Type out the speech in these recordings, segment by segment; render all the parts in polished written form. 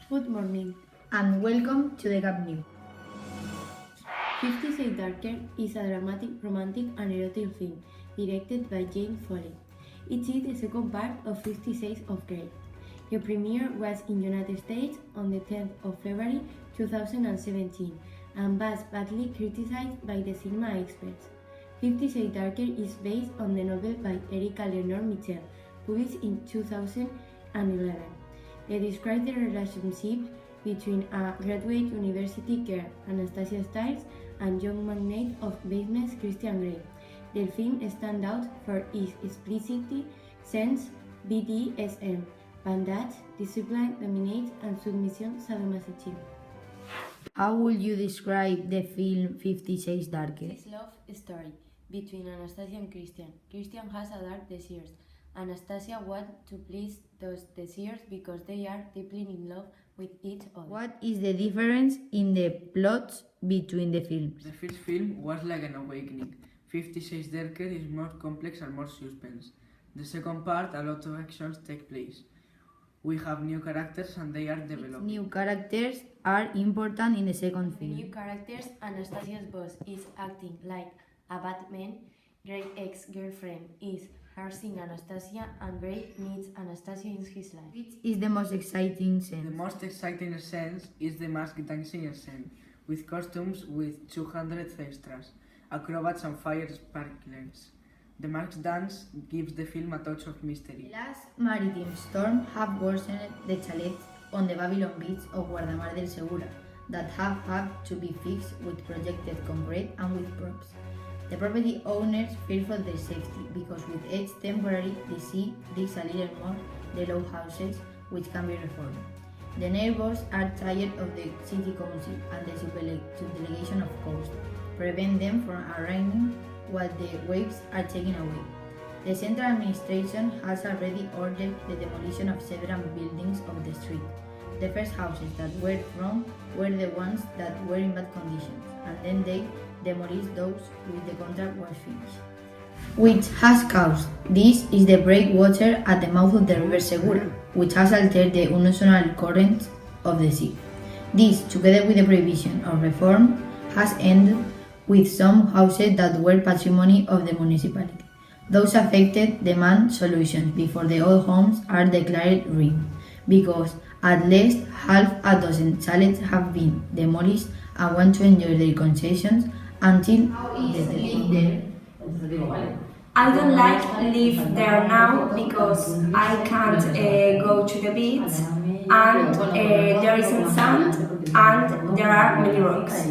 Good morning. And welcome to the Gap News. 50 Shades Darker is a dramatic, romantic, and erotic film directed by James Foley. It is the second part of 50 Shades of Grey. The premiere was in United States on the 10th of February 2017 and was badly criticized by the cinema experts. 50 Shades Darker is based on the novel by Erica Lenore Mitchell, published in 2011. It describes the relationship between a graduate university girl, Anastasia Stiles, and young magnate of business Christian Grey. The film stands out for its explicit sense BDSM, bondage, discipline, domination, and submission sadomasochism. How would you describe the film 50 Shades Darker? It's a love story between Anastasia and Christian. Christian has a dark desires. Anastasia wants to please those desires because they are deeply in love with each other. What is the difference in the plots between the films? The first film was like an awakening. 50 Shades Darker is more complex and more suspense. The second part, a lot of actions take place. We have new characters and they are developed. New characters are important in the second The film. new characters, Anastasia's boss is acting like a bad man, Grey's ex-girlfriend is harassing Anastasia, and Grey needs Anastasia in his life. Which is the most exciting The scene? most exciting scene is the mask dancing scene, with costumes with 200 extras, acrobats and fire sparklers. The mask dance gives the film a touch of The mystery. last maritime storm have worsened the chalets on the Babylon beach of Guardamar del Segura that have had to be fixed with projected concrete and with props. The property owners fear for their safety because with each temporary the sea digs a little more the low houses which can be reformed. The neighbors are tired of the city council and the subdelegation of coast, prevent them from arriving while the waves are taken away. The central administration has already ordered the demolition of several buildings of the street. The first houses that were thrown were the ones that were in bad conditions, and then they demolished those with the contract was finished. Which has caused this is the breakwater at the mouth of the river Segura, which has altered the unusual currents of the sea. This, together with the prohibition of reform, has ended with some houses that were patrimony of the municipality. Those affected demand solutions before the old homes are declared ruined, because at least half a dozen chalets have been demolished and want to enjoy their concessions until the I don't like live there now because I can't go to the beach and there isn't sand and there are many rocks.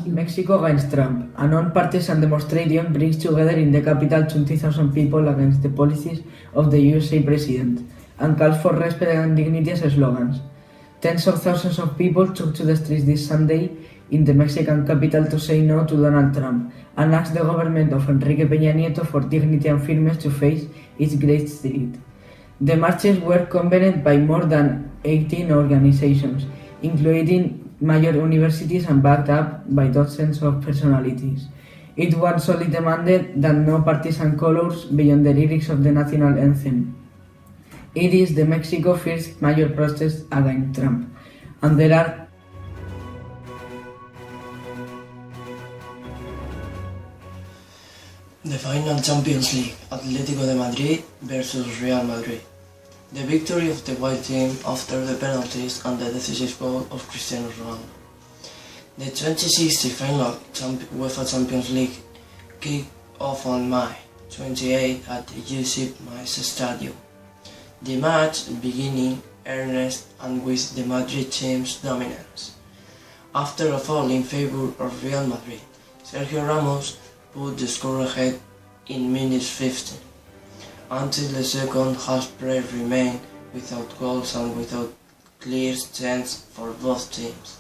Mexico against Trump. A non-partisan demonstration brings together in the capital 20,000 people against the policies of the USA president and calls for respect and dignity as slogans. Tens of thousands of people took to the streets this Sunday in the Mexican capital to say no to Donald Trump and ask the government of Enrique Peña Nieto for dignity and firmness to face its great threat. The marches were convened by more than 18 organizations, including major universities and backed up by dozens of personalities. It was solely demanded that no partisan colors beyond the lyrics of the national anthem. It is the Mexico first major protest against Trump, and there are The final Champions League, Atlético de Madrid versus Real Madrid. The victory of the white team after the penalties and the decisive goal of Cristiano Ronaldo. The 2060 final UEFA Champions League kicked off on May 28 at the Giuseppe Meazza Stadium. The match beginning earnest and with the Madrid team's dominance. After a foul in favor of Real Madrid, Sergio Ramos put the score ahead in minute 15, until the second half break remained without goals and without clear chance for both teams.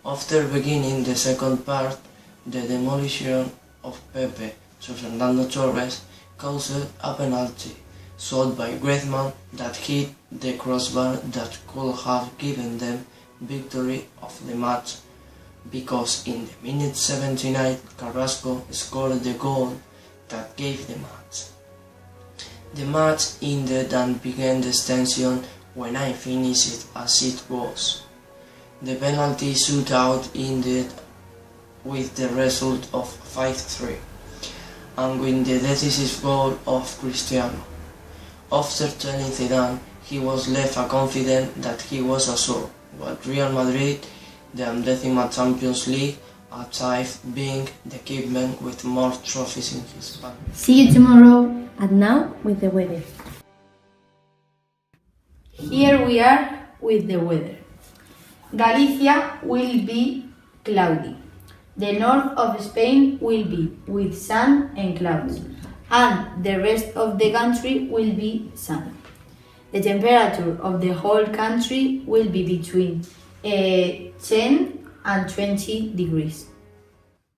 After beginning the second part, the demolition of Pepe to Fernando Torres caused a penalty shot by Griezmann that hit the crossbar that could have given them victory of the match, because in the minute 79 Carrasco scored the goal that gave the match. The match ended and began the extension when I finished it as it was. The penalty shootout ended with the result of 5-3, and with the decisive goal of Cristiano. After telling Zidane, he was left confident that he was assured, while Real Madrid, the 10th Champions League, achieved being the equipment with more trophies in his bag. See you tomorrow. And now with the weather. Here we are with the weather. Galicia will be cloudy. The north of Spain will be with sun and clouds, and the rest of the country will be sunny. The temperature of the whole country will be between 10 and 20 degrees.